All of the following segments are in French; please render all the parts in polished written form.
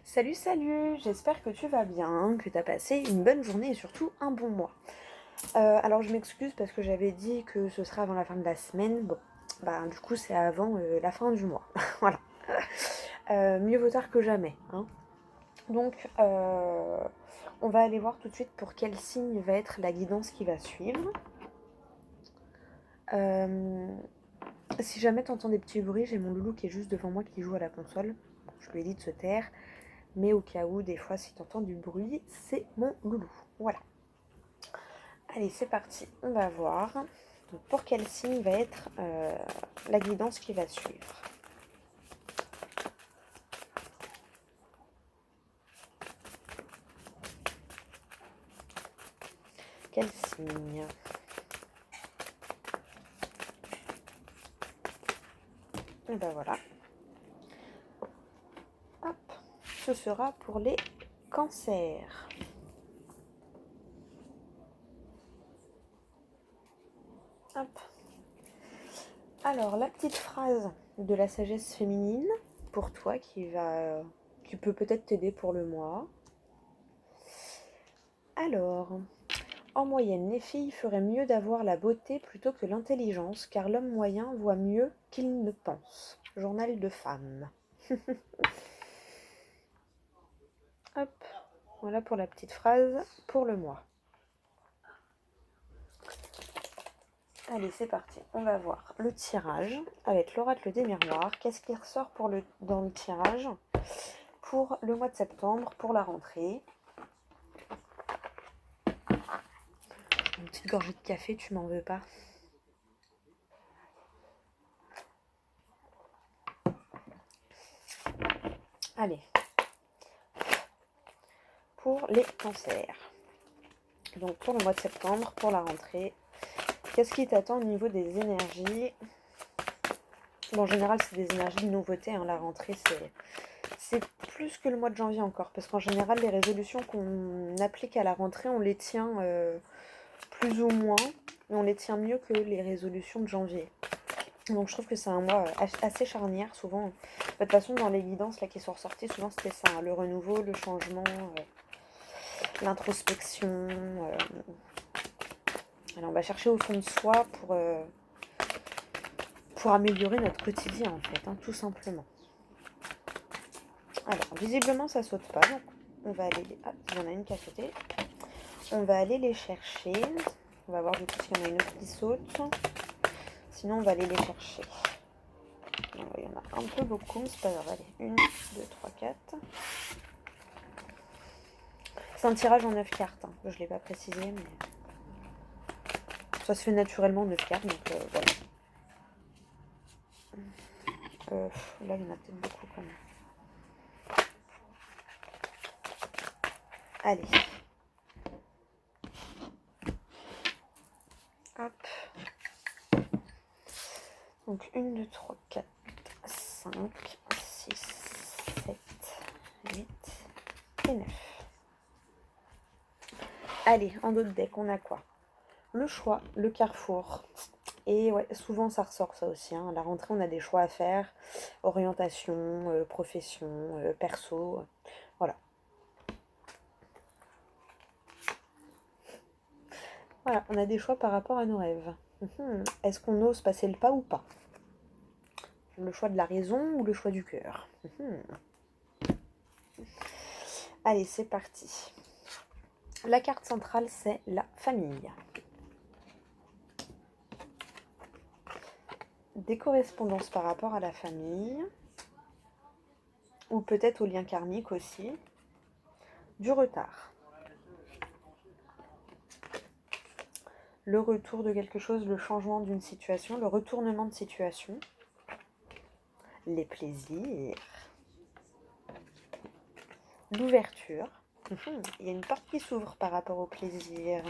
Salut, salut, j'espère que tu vas bien, que tu as passé une bonne journée et surtout un bon mois. Alors je m'excuse parce que j'avais dit que ce serait avant la fin de la semaine. Bon, bah du coup c'est avant la fin du mois. Voilà. Mieux vaut tard que jamais, hein. Donc on va aller voir tout de suite pour quel signe va être la guidance qui va suivre. Euh, Si jamais tu entends des petits bruits, j'ai mon loulou qui est juste devant moi qui joue à la console. Je lui ai dit de se taire. Mais au cas où, des fois, si tu entends du bruit, c'est mon loulou. Voilà. Allez, c'est parti. On va voir donc, pour quel signe va être la guidance qui va suivre. Quel signe? Et ben voilà. Hop. Ce sera pour les cancers. Hop. Alors, la petite phrase de la sagesse féminine pour toi qui peut peut-être t'aider pour le mois. Alors, en moyenne, les filles feraient mieux d'avoir la beauté plutôt que l'intelligence, car l'homme moyen voit mieux qu'il ne pense. Journal de femme. Hop, voilà pour la petite phrase pour le mois. Allez, c'est parti. On va voir le tirage avec l'oracle des miroirs. Qu'est-ce qui ressort dans le tirage pour le mois de septembre, pour la rentrée? Une petite gorgée de café, tu m'en veux pas? Allez. Pour les cancers. Donc pour le mois de septembre, pour la rentrée, qu'est-ce qui t'attend au niveau des énergies? Bon, en général, c'est des énergies de nouveauté, hein. La rentrée, c'est plus que le mois de janvier encore. Parce qu'en général, les résolutions qu'on applique à la rentrée, on les tient plus ou moins. Et on les tient mieux que les résolutions de janvier. Donc je trouve que c'est un mois assez charnière, souvent. De toute façon, dans les guidances là, qui sont ressorties, souvent c'était ça, hein, le renouveau, le changement, l'introspection. Alors on va chercher au fond de soi pour améliorer notre quotidien en fait, hein, tout simplement. Alors visiblement ça saute pas, donc on va aller... Ah, il y en a une qui a sauté. On va aller les chercher. On va voir du coup s'il y en a une autre qui saute. Sinon on va aller les chercher. Donc, il y en a un peu beaucoup, mais c'est pas grave. Allez, 1, 2, 3, 4. C'est un tirage en 9 cartes, hein. Je ne l'ai pas précisé, mais ça se fait naturellement en 9 cartes, donc voilà. Là, il y en a peut-être beaucoup quand même. Allez. Hop. Donc 1, 2, 3, 4, 5, 6, 7, 8 et 9. Allez, en d'autres decks, on a quoi? Le choix, le carrefour. Et ouais, souvent ça ressort ça aussi, hein. À la rentrée, on a des choix à faire. Orientation, profession, perso. Voilà. Voilà, on a des choix par rapport à nos rêves. Est-ce qu'on ose passer le pas ou pas? Le choix de la raison ou le choix du cœur? Allez, c'est parti. La carte centrale, c'est la famille. Des correspondances par rapport à la famille. Ou peut-être au lien karmique aussi. Du retard. Le retour de quelque chose, le changement d'une situation, le retournement de situation. Les plaisirs. L'ouverture. Il y a une porte qui s'ouvre par rapport au plaisir.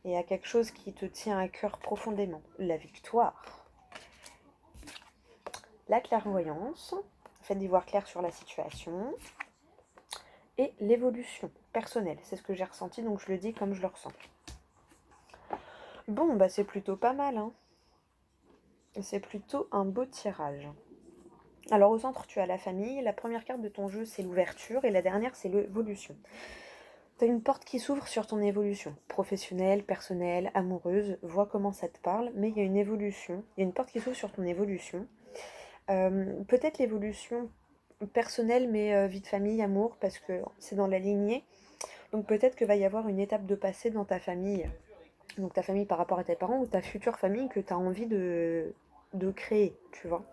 Et à quelque chose qui te tient à cœur profondément. La victoire. La clairvoyance. Le fait d'y voir clair sur la situation. Et l'évolution personnelle. C'est ce que j'ai ressenti, donc je le dis comme je le ressens. Bon, bah c'est plutôt pas mal, hein. C'est plutôt un beau tirage. Alors au centre, tu as la famille. La première carte de ton jeu, c'est l'ouverture. Et la dernière, c'est l'évolution. Tu as une porte qui s'ouvre sur ton évolution. Professionnelle, personnelle, amoureuse. Vois comment ça te parle. Mais il y a une évolution. Il y a une porte qui s'ouvre sur ton évolution. Peut-être l'évolution personnelle, mais vie de famille, amour, parce que c'est dans la lignée. Donc peut-être que va y avoir une étape de passé dans ta famille. Donc ta famille par rapport à tes parents ou ta future famille que tu as envie de créer, tu vois.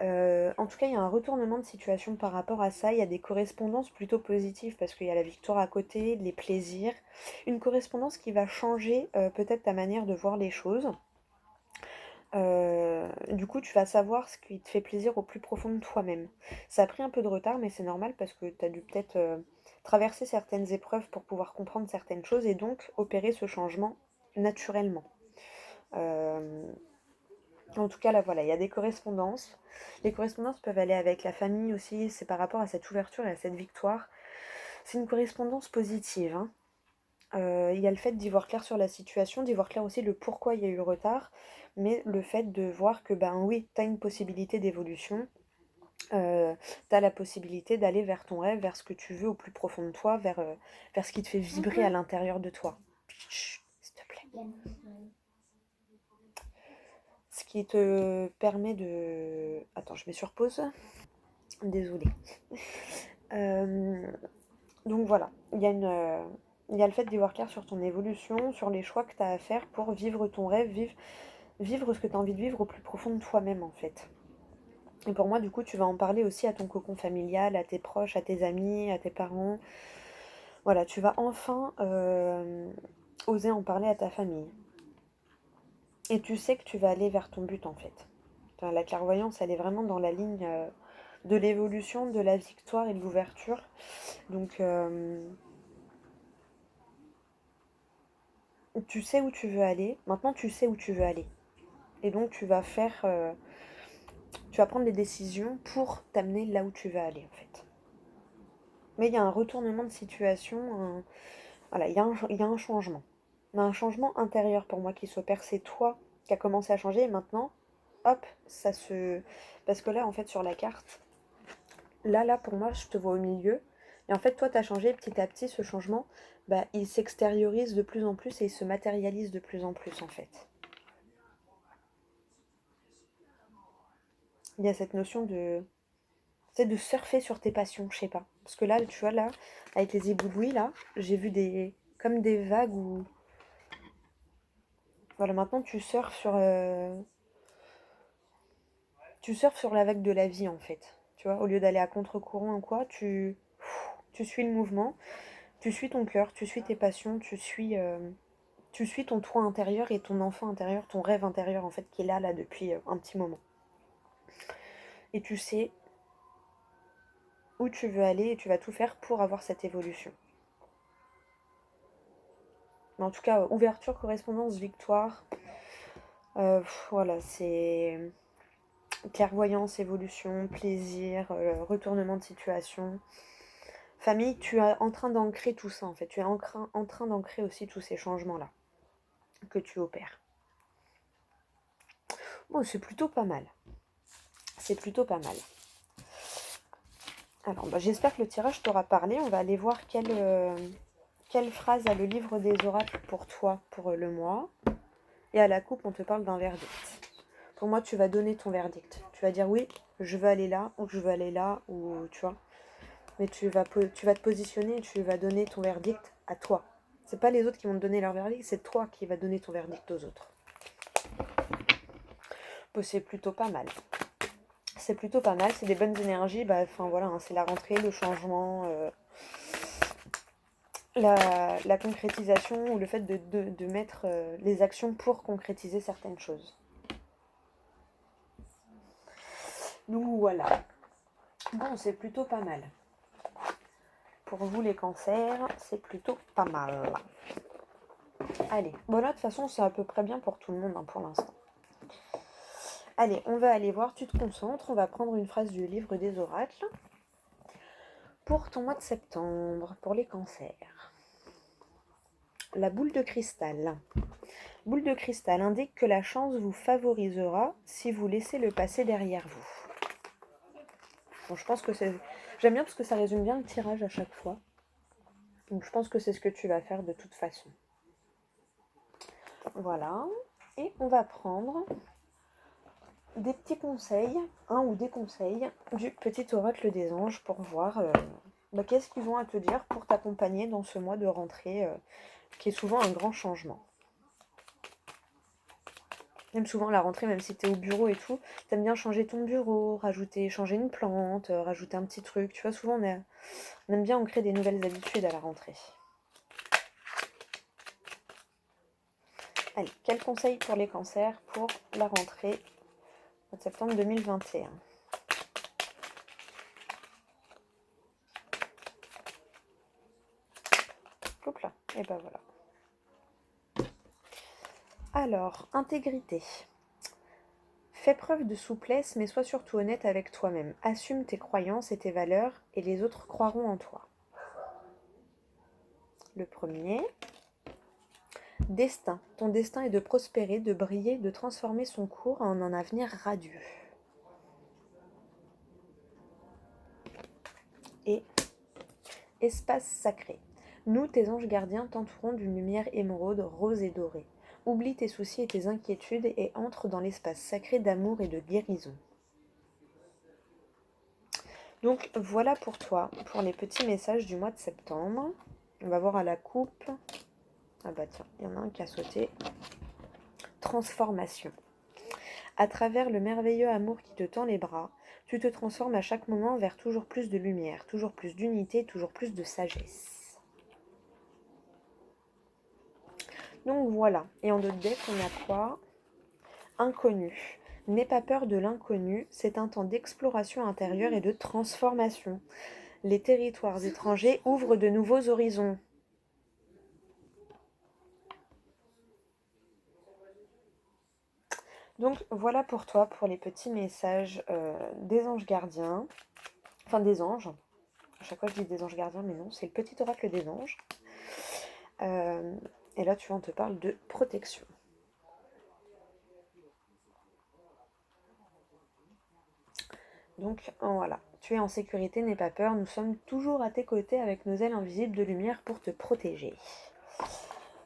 En tout cas, il y a un retournement de situation par rapport à ça. Il y a des correspondances plutôt positives parce qu'il y a la victoire à côté, les plaisirs. Une correspondance qui va changer peut-être ta manière de voir les choses. Du coup, tu vas savoir ce qui te fait plaisir au plus profond de toi-même. Ça a pris un peu de retard, mais c'est normal parce que tu as dû peut-être traverser certaines épreuves pour pouvoir comprendre certaines choses et donc opérer ce changement naturellement. Euh, En tout cas, là, voilà, il y a des correspondances. Les correspondances peuvent aller avec la famille aussi. C'est par rapport à cette ouverture et à cette victoire. C'est une correspondance positive, hein. Il y a le fait d'y voir clair sur la situation, d'y voir clair aussi le pourquoi il y a eu le retard, mais le fait de voir que, ben oui, tu as une possibilité d'évolution, tu as la possibilité d'aller vers ton rêve, vers ce que tu veux au plus profond de toi, vers ce qui te fait vibrer à l'intérieur de toi. Chut, s'il te plaît. Ce qui te permet de... Attends, je mets sur pause. Désolée. Euh, donc voilà, il y a le fait d'y voir clair sur ton évolution, sur les choix que tu as à faire pour vivre ton rêve, vivre ce que tu as envie de vivre au plus profond de toi-même en fait. Et pour moi, du coup, tu vas en parler aussi à ton cocon familial, à tes proches, à tes amis, à tes parents. Voilà, tu vas enfin oser en parler à ta famille. Et tu sais que tu vas aller vers ton but en fait. Enfin, la clairvoyance, elle est vraiment dans la ligne de l'évolution, de la victoire et de l'ouverture. Donc, tu sais où tu veux aller. Maintenant, tu sais où tu veux aller. Et donc, tu vas prendre des décisions pour t'amener là où tu veux aller, en fait. Mais il y a un retournement de situation. Voilà, il y a un changement. Il y a un changement intérieur pour moi qui s'opère. C'est toi qui a commencé à changer. Et maintenant, hop, ça se... Parce que là, en fait, sur la carte, là, pour moi, je te vois au milieu. Et en fait, toi, tu as changé petit à petit. Ce changement, bah, il s'extériorise de plus en plus et il se matérialise de plus en plus, en fait. Il y a cette notion de... C'est de surfer sur tes passions, je sais pas. Parce que là, tu vois, là, avec les éboulis, là, j'ai vu des... comme des vagues où... Voilà, maintenant, tu surfes sur la vague de la vie, en fait. Tu vois, au lieu d'aller à contre-courant ou quoi, tu suis le mouvement, tu suis ton cœur, tu suis tes passions, tu suis ton toi intérieur et ton enfant intérieur, ton rêve intérieur, en fait, qui est là depuis un petit moment. Et tu sais où tu veux aller et tu vas tout faire pour avoir cette évolution. Mais en tout cas, ouverture, correspondance, victoire. Voilà, c'est clairvoyance, évolution, plaisir, retournement de situation. Famille, tu es en train d'ancrer tout ça en fait. Tu es en train d'ancrer aussi tous ces changements-là que tu opères. Bon, c'est plutôt pas mal. C'est plutôt pas mal. Alors, bah, j'espère que le tirage t'aura parlé. On va aller voir quelle phrase a le livre des oracles pour toi pour le mois. Et à la coupe, on te parle d'un verdict. Pour moi, tu vas donner ton verdict. Tu vas dire oui, je veux aller là, ou je veux aller là, ou tu vois. Mais tu vas te positionner et tu vas donner ton verdict à toi. C'est pas les autres qui vont te donner leur verdict, c'est toi qui vas donner ton verdict aux autres. Bon, c'est plutôt pas mal. C'est plutôt pas mal, c'est des bonnes énergies. Bah, enfin voilà, hein, c'est la rentrée, le changement, la concrétisation ou le fait de mettre les actions pour concrétiser certaines choses. Donc voilà. Bon, c'est plutôt pas mal. Pour vous les cancers, c'est plutôt pas mal. Allez, bon là de toute façon c'est à peu près bien pour tout le monde hein, pour l'instant. Allez, on va aller voir, tu te concentres, on va prendre une phrase du livre des oracles. Pour ton mois de septembre, pour les cancers. La boule de cristal. Boule de cristal indique que la chance vous favorisera si vous laissez le passé derrière vous. Bon, je pense que c'est... J'aime bien parce que ça résume bien le tirage à chaque fois. Donc je pense que c'est ce que tu vas faire de toute façon. Voilà. Et on va prendre des petits conseils, un ou des conseils du petit oracle des anges pour voir qu'est-ce qu'ils ont à te dire pour t'accompagner dans ce mois de rentrée qui est souvent un grand changement. Même souvent la rentrée, même si tu es au bureau et tout, t'aimes bien changer ton bureau, changer une plante, rajouter un petit truc. Tu vois, souvent on aime bien ancrer des nouvelles habitudes à la rentrée. Allez, quel conseil pour les cancers pour la rentrée de septembre 2021 ? Hop là, et ben voilà. Alors, intégrité. Fais preuve de souplesse, mais sois surtout honnête avec toi-même. Assume tes croyances et tes valeurs, et les autres croiront en toi. Le premier. Destin. Ton destin est de prospérer, de briller, de transformer son cours en un avenir radieux. Et espace sacré. Nous, tes anges gardiens, t'entourons d'une lumière émeraude, rose et dorée. Oublie tes soucis et tes inquiétudes et entre dans l'espace sacré d'amour et de guérison. Donc voilà pour toi, pour les petits messages du mois de septembre. On va voir à la coupe. Ah bah tiens, il y en a un qui a sauté. Transformation. À travers le merveilleux amour qui te tend les bras, tu te transformes à chaque moment vers toujours plus de lumière, toujours plus d'unité, toujours plus de sagesse. Donc voilà. Et en d'autres decks, on a quoi ? Inconnu. N'aie pas peur de l'inconnu, c'est un temps d'exploration intérieure et de transformation. Les territoires étrangers ouvrent de nouveaux horizons. Donc voilà pour toi, pour les petits messages des anges gardiens. Enfin des anges. À chaque fois je dis des anges gardiens, mais non, c'est le petit oracle des anges. Et là tu vois, on te parle de protection. Donc voilà, tu es en sécurité, n'aie pas peur, nous sommes toujours à tes côtés avec nos ailes invisibles de lumière pour te protéger.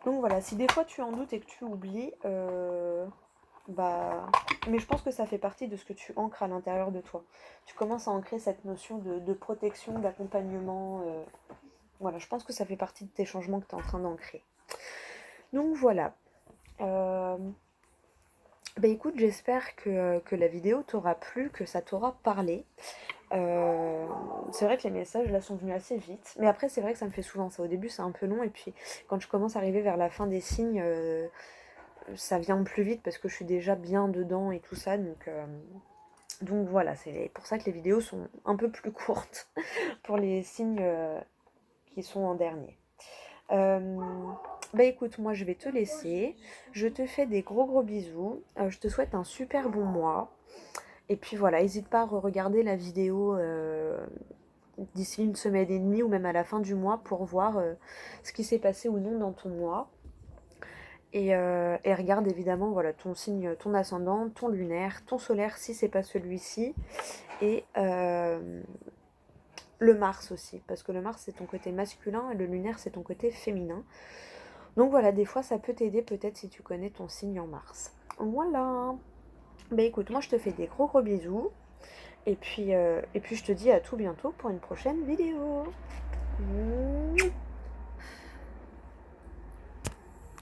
Donc voilà, si des fois tu en doutes et que tu oublies, mais je pense que ça fait partie de ce que tu ancres à l'intérieur de toi. Tu commences à ancrer cette notion de protection, d'accompagnement. Voilà, je pense que ça fait partie de tes changements que tu es en train d'ancrer. Donc voilà. Écoute, j'espère que la vidéo t'aura plu, que ça t'aura parlé. C'est vrai que les messages là sont venus assez vite. Mais après, c'est vrai que ça me fait souvent ça. Au début, c'est un peu long. Et puis, quand je commence à arriver vers la fin des signes, ça vient plus vite parce que je suis déjà bien dedans et tout ça. Donc voilà, c'est pour ça que les vidéos sont un peu plus courtes pour les signes qui sont en dernier. Écoute, moi je vais te laisser. Je te fais des gros bisous. Je te souhaite un super bon mois. Et puis voilà, n'hésite pas à regarder la vidéo d'ici une semaine et demie ou même à la fin du mois pour voir ce qui s'est passé ou non dans ton mois. Et regarde évidemment voilà, ton signe, ton ascendant, ton lunaire, ton solaire si c'est pas celui-ci. Et le Mars aussi, parce que le Mars c'est ton côté masculin et le lunaire c'est ton côté féminin. Donc voilà, des fois ça peut t'aider peut-être si tu connais ton signe en Mars. Voilà. Écoute, moi je te fais des gros bisous. Et puis je te dis à tout bientôt pour une prochaine vidéo.